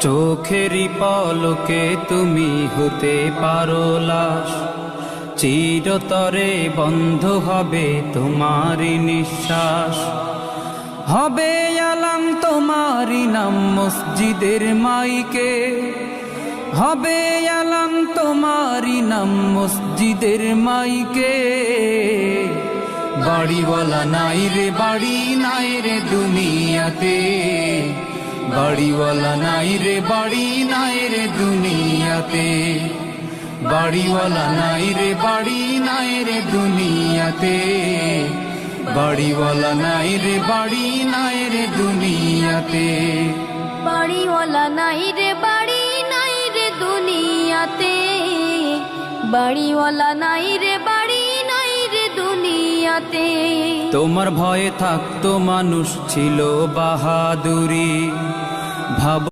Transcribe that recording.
চোখেরই পলকে তুমি হতে পারো লাশ, চিরতরে বন্ধ হবে তোমারই নিঃশ্বাস। হবে আলাম তোমারই নাম মসজিদের মাইকে, হবে আলাম তোমারই নাম মসজিদের মাইকে। বাড়িওয়ালা নাই রে বাড়ি নাই রে দুনিয়াতে, বাড়িওয়ালা নাই রে বাড়ি নাই রে দুনিয়াতে, বাড়িওয়ালা নাই রে বাড়ি নাই রে দুনিয়াতে, বাড়িওয়ালা নাই রে বাড়ি নাই রে দুনিয়াতে। বাড়িওয়ালা নাই রে বাড়ি নাই রে দুনিয়াতে, বাড়িওয়ালা নাই রে বাড়ি নাই রে দুনিয়াতে। তোমার ভয়ে থাকতো মানুষ ছিল বাহাদুরি, ভাব